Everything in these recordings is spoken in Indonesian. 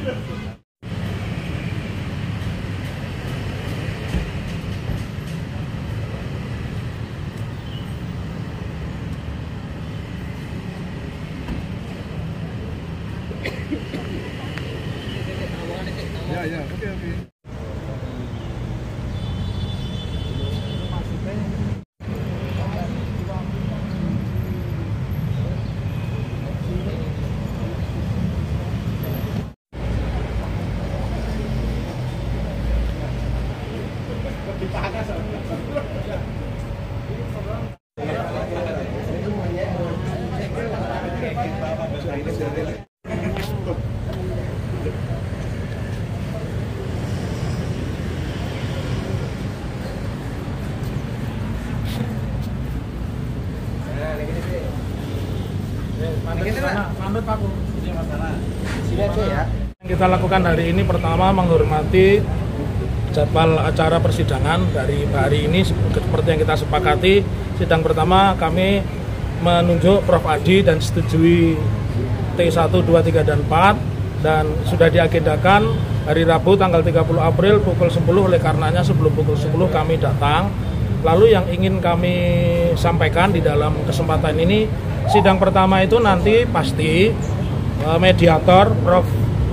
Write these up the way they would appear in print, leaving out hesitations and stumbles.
Ya, oke. Yang kita lakukan hari ini pertama menghormati jadwal acara persidangan dari hari ini seperti yang kita sepakati. Sidang pertama kami menunjuk Prof. Adi dan setujui T1, 2, 3, dan 4 dan sudah diagendakan hari Rabu tanggal 30 April pukul 10. Oleh karenanya sebelum pukul 10 kami datang. Lalu yang ingin kami sampaikan di dalam kesempatan ini, sidang pertama itu nanti pasti mediator Prof.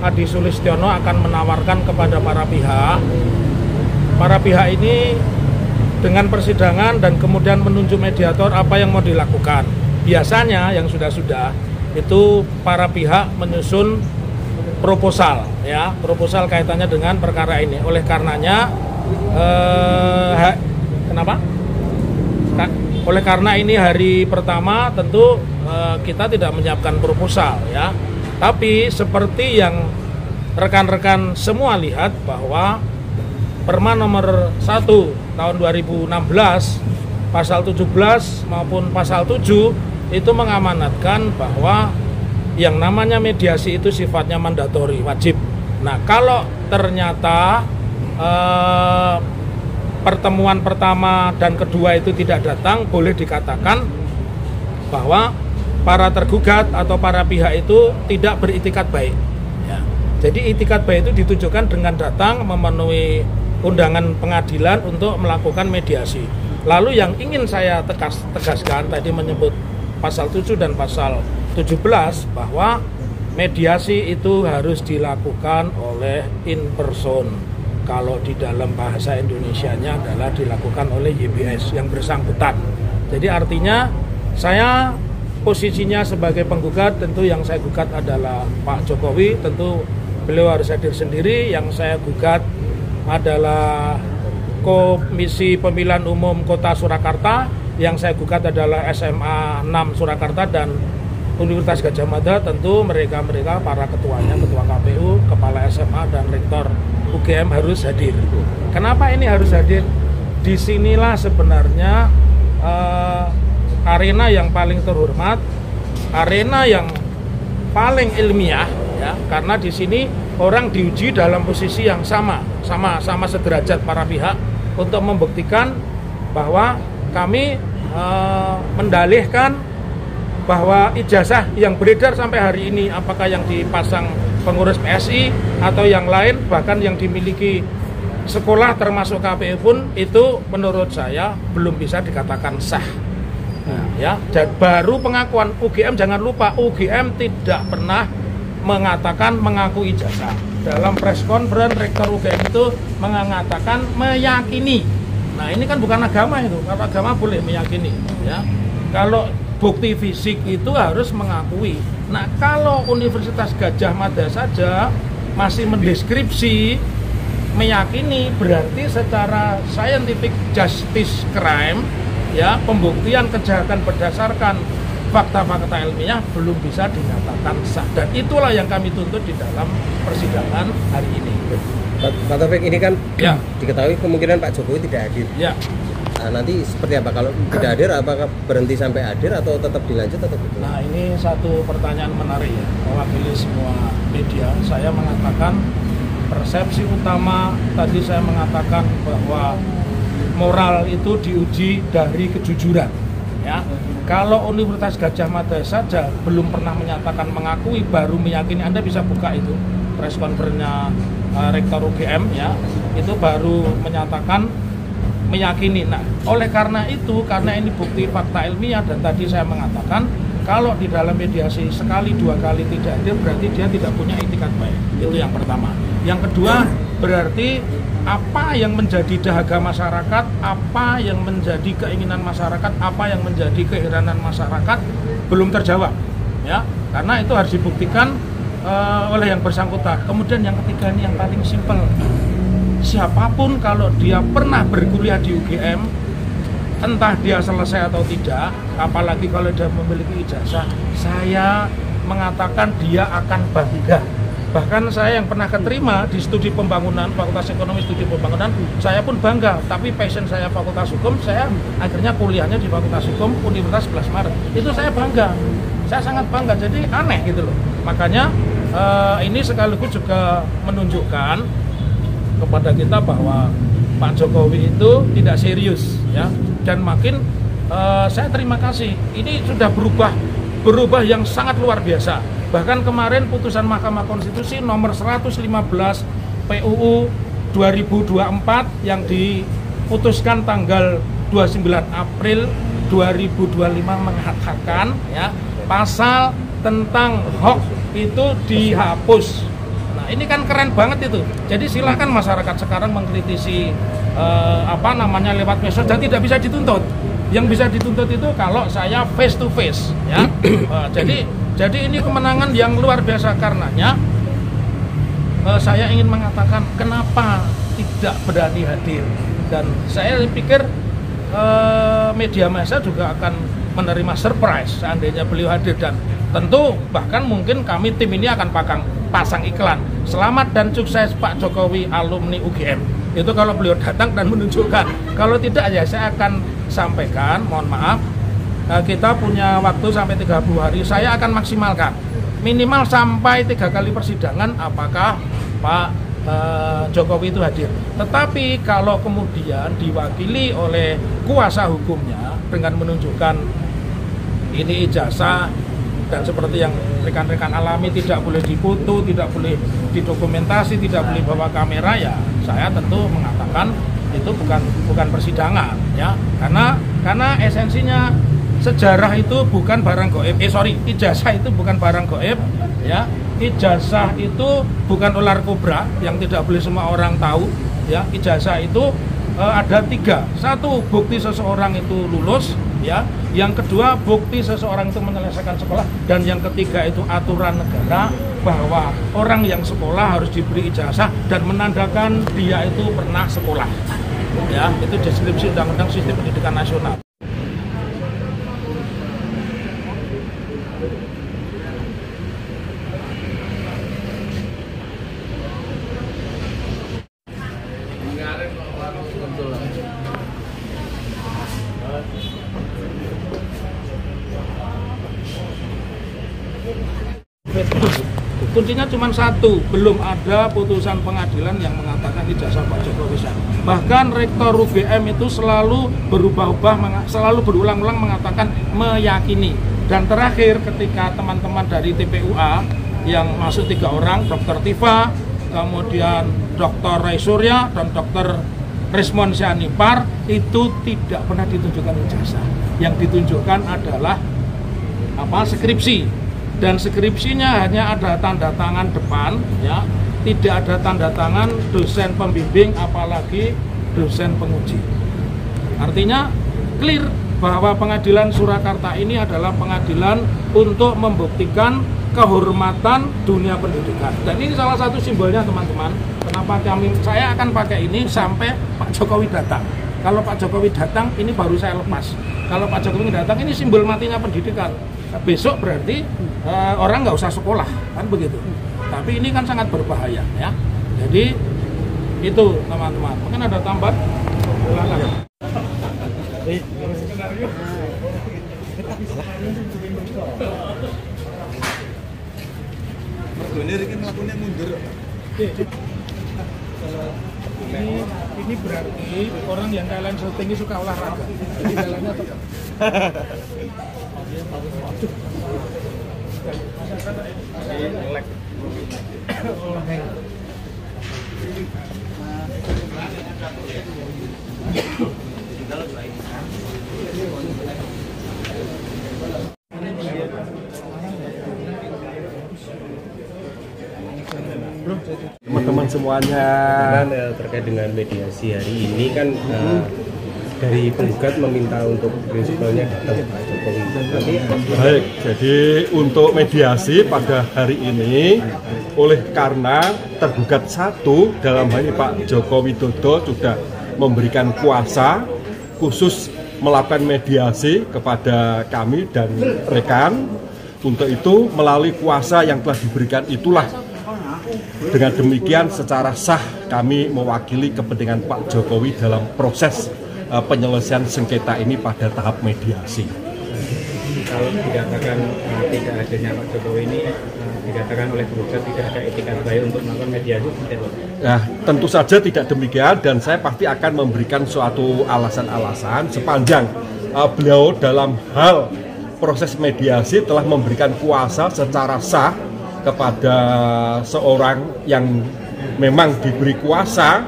Adi Sulistiono akan menawarkan kepada para pihak. Para pihak ini dengan persidangan dan kemudian menunjuk mediator apa yang mau dilakukan. Biasanya yang sudah-sudah itu para pihak menyusun proposal, ya, proposal kaitannya dengan perkara ini. Oleh karenanya, kenapa? Oleh karena ini hari pertama tentu kita tidak menyiapkan proposal, ya. Tapi seperti yang rekan-rekan semua lihat bahwa Perma nomor 1 tahun 2016 pasal 17 maupun pasal 7 itu mengamanatkan bahwa yang namanya mediasi itu sifatnya mandatori, wajib. Nah, kalau ternyata pertemuan pertama dan kedua itu tidak datang, boleh dikatakan bahwa para tergugat atau para pihak itu tidak beritikat baik, ya. Jadi itikat baik itu ditujukan dengan datang memenuhi undangan pengadilan untuk melakukan mediasi. Lalu yang ingin saya tegaskan tadi menyebut pasal 7 dan pasal 17 bahwa mediasi itu harus dilakukan oleh in person. Kalau di dalam bahasa Indonesianya adalah dilakukan oleh YBS yang bersangkutan. Jadi artinya saya posisinya sebagai penggugat, tentu yang saya gugat adalah Pak Jokowi, tentu beliau harus hadir sendiri. Yang saya gugat adalah Komisi Pemilihan Umum Kota Surakarta, yang saya gugat adalah SMA 6 Surakarta dan Universitas Gadjah Mada. Tentu mereka para ketuanya, ketua KPU, kepala SMA dan rektor UGM harus hadir. Kenapa ini harus hadir? Disinilah sebenarnya arena yang paling terhormat, arena yang paling ilmiah, ya, karena di sini orang diuji dalam posisi yang sama sederajat para pihak untuk membuktikan bahwa kami mendalihkan bahwa ijazah yang beredar sampai hari ini, apakah yang dipasang pengurus PSI atau yang lain, bahkan yang dimiliki sekolah termasuk KPU pun, itu menurut saya belum bisa dikatakan sah. Nah, ya, dan baru pengakuan UGM, jangan lupa UGM tidak pernah mengatakan mengaku ijazah. Dalam press conference rektor UGM itu mengatakan meyakini. Nah, ini kan bukan agama itu. Kalau agama boleh meyakini, ya. Kalau bukti fisik itu harus mengakui. Nah, kalau Universitas Gadjah Mada saja masih mendeskripsi meyakini, berarti secara scientific justice crime, ya, pembuktian kejahatan berdasarkan fakta-fakta ilmiah belum bisa dinyatakan sah, dan itulah yang kami tuntut di dalam persidangan hari ini. Pak Taufik, ini kan ya, diketahui kemungkinan Pak Jokowi tidak hadir. Ya. Nah, nanti seperti apa? Kalau tidak hadir, apakah berhenti sampai hadir atau tetap dilanjut atau gitu? Nah, ini satu pertanyaan menarik, ya, mewakili semua media. Saya mengatakan persepsi utama tadi, saya mengatakan bahwa moral itu diuji dari kejujuran, ya. Kalau Universitas Gadjah Mada saja belum pernah menyatakan mengakui, baru meyakini, Anda bisa buka itu press conference-nya Rektor UGM ya, itu baru menyatakan meyakini. Nah, oleh karena itu, karena ini bukti fakta ilmiah dan tadi saya mengatakan kalau di dalam mediasi sekali dua kali tidak hadir berarti dia tidak punya itikat baik. Itu yang pertama. Yang kedua, berarti apa yang menjadi dahaga masyarakat, apa yang menjadi keinginan masyarakat, apa yang menjadi keheranan masyarakat belum terjawab, ya. Karena itu harus dibuktikan oleh yang bersangkutan. Kemudian yang ketiga ini yang paling simpel. Siapapun kalau dia pernah berkuliah di UGM, entah dia selesai atau tidak, apalagi kalau dia memiliki ijazah, saya mengatakan dia akan bangga. Bahkan saya yang pernah keterima di studi pembangunan, Fakultas Ekonomi Studi Pembangunan, saya pun bangga. Tapi passion saya Fakultas Hukum, saya akhirnya kuliahnya di Fakultas Hukum Universitas 11 Maret. Itu saya bangga, saya sangat bangga. Jadi aneh gitu loh. Makanya ini sekaligus juga menunjukkan kepada kita bahwa Pak Jokowi itu tidak serius, ya. Dan makin saya terima kasih. Ini sudah berubah yang sangat luar biasa. Bahkan kemarin putusan Mahkamah Konstitusi nomor 115 PUU 2024 yang diputuskan tanggal 29 April 2025 mengatakan ya pasal tentang hoax itu dihapus. Nah, ini kan keren banget itu. Jadi silakan masyarakat sekarang mengkritisi lewat medsos dan tidak bisa dituntut. Yang bisa dituntut itu kalau saya face to face ya. Jadi ini kemenangan yang luar biasa karenanya saya ingin mengatakan kenapa tidak berani hadir, dan saya pikir media massa juga akan menerima surprise seandainya beliau hadir, dan tentu bahkan mungkin kami tim ini akan pasang iklan selamat dan sukses Pak Jokowi alumni UGM. Itu kalau beliau datang dan menunjukkan. Kalau tidak ya saya akan sampaikan, mohon maaf, kita punya waktu sampai 30 hari, saya akan maksimalkan minimal sampai 3 kali persidangan apakah Pak Jokowi itu hadir. Tetapi kalau kemudian diwakili oleh kuasa hukumnya dengan menunjukkan ini ijazah dan seperti yang rekan-rekan alami tidak boleh difoto, tidak boleh didokumentasi, tidak boleh bawa kamera, ya saya tentu mengatakan itu bukan persidangan ya, karena esensinya sejarah itu bukan barang gaib. Ijazah itu bukan barang gaib ya. Ijazah itu bukan ular kobra yang tidak boleh semua orang tahu ya. Ijazah itu ada 3. 1, bukti seseorang itu lulus ya. Yang kedua, bukti seseorang itu menyelesaikan sekolah, dan yang ketiga itu aturan negara bahwa orang yang sekolah harus diberi ijazah dan menandakan dia itu pernah sekolah. Ya, itu deskripsi Undang-Undang Sistem Pendidikan Nasional. Kuncinya cuma 1, belum ada putusan pengadilan yang mengatakan ijazah Pak Jokowi sah. Bahkan Rektor UGM itu selalu berubah-ubah, selalu berulang-ulang mengatakan meyakini. Dan terakhir ketika teman-teman dari TPUA yang masuk 3 orang, Dr. Tifa, kemudian Dr. Ray Surya dan Dr. Resmond Sianipar, itu tidak pernah ditunjukkan ijazah. Yang ditunjukkan adalah skripsi. Dan skripsinya hanya ada tanda tangan depan ya, tidak ada tanda tangan dosen pembimbing apalagi dosen penguji. Artinya clear bahwa pengadilan Surakarta ini adalah pengadilan untuk membuktikan kehormatan dunia pendidikan. Dan ini salah satu simbolnya teman-teman. Kenapa saya akan pakai ini sampai Pak Jokowi datang. Kalau Pak Jokowi datang ini baru saya lepas. Kalau Pak Jokowi datang ini simbol matinya pendidikan. Besok berarti orang nggak usah sekolah, kan begitu. Tapi ini kan sangat berbahaya ya. Jadi itu teman-teman. Mungkin ada tambahan? Silakan. Ini berarti orang yang kalian tinggi suka olahraga. Jadi jalannya tetap. Waduh. Teman-teman semuanya, Terkait dengan mediasi hari ini kan dari penggugat meminta untuk prinsipalnya datang Pak Jokowi. baik, jadi untuk mediasi pada hari ini oleh karena tergugat satu dalam hal ini Pak Joko Widodo sudah memberikan kuasa khusus melakukan mediasi kepada kami dan rekan. Untuk itu melalui kuasa yang telah diberikan itulah dengan demikian secara sah kami mewakili kepentingan Pak Jokowi dalam proses penyelesaian sengketa ini pada tahap mediasi. Kalau dikatakan tidak adanya Pak Jokowi ini dikatakan oleh penggugat tidak ada etikat baik untuk melakukan mediasi. Nah, tentu saja tidak demikian dan saya pasti akan memberikan suatu alasan-alasan sepanjang beliau dalam hal proses mediasi telah memberikan kuasa secara sah kepada seorang yang memang diberi kuasa,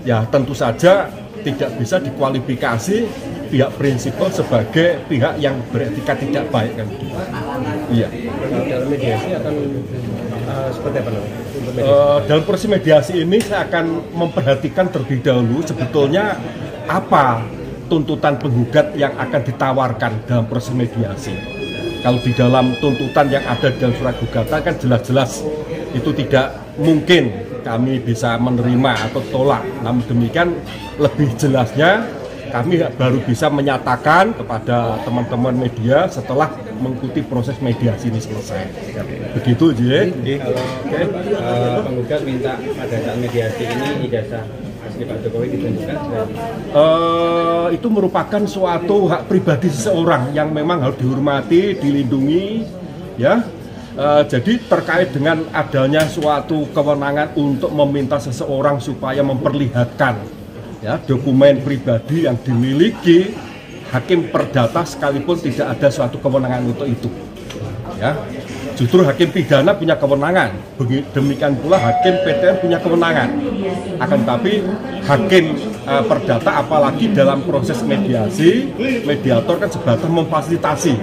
ya tentu saja tidak bisa dikualifikasi pihak prinsipal sebagai pihak yang beretika tidak baik kan gitu. Iya. Dalam mediasi akan seperti apa namanya? Dalam proses mediasi ini saya akan memperhatikan terlebih dahulu sebetulnya apa tuntutan penggugat yang akan ditawarkan dalam proses mediasi. Kalau di dalam tuntutan yang ada dalam surat gugatan kan jelas-jelas itu tidak mungkin kami bisa menerima atau tolak. Namun demikian lebih jelasnya kami baru bisa menyatakan kepada teman-teman media setelah mengikuti proses mediasi ini selesai. Begitu, Ji. Kalau penggugat minta pada saat mediasi ini ijazah asli Pak Jokowi ditunjukkan. Itu merupakan suatu hak pribadi seseorang yang memang harus dihormati, dilindungi, ya. Jadi terkait dengan adanya suatu kewenangan untuk meminta seseorang supaya memperlihatkan ya dokumen pribadi yang dimiliki hakim perdata sekalipun tidak ada suatu kewenangan untuk itu, ya. Justru hakim pidana punya kewenangan, demikian pula hakim PTN punya kewenangan. Akan tapi hakim perdata apalagi dalam proses mediasi, mediator kan sebatas memfasilitasi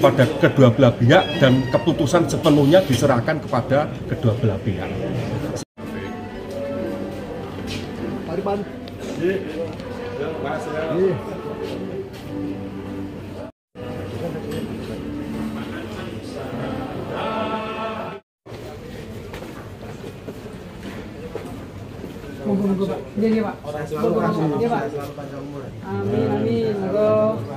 pada kedua belah pihak dan keputusan sepenuhnya diserahkan kepada kedua belah pihak. Moga-moga Pak. Iya Pak. Iya Pak. Amin amin. Moga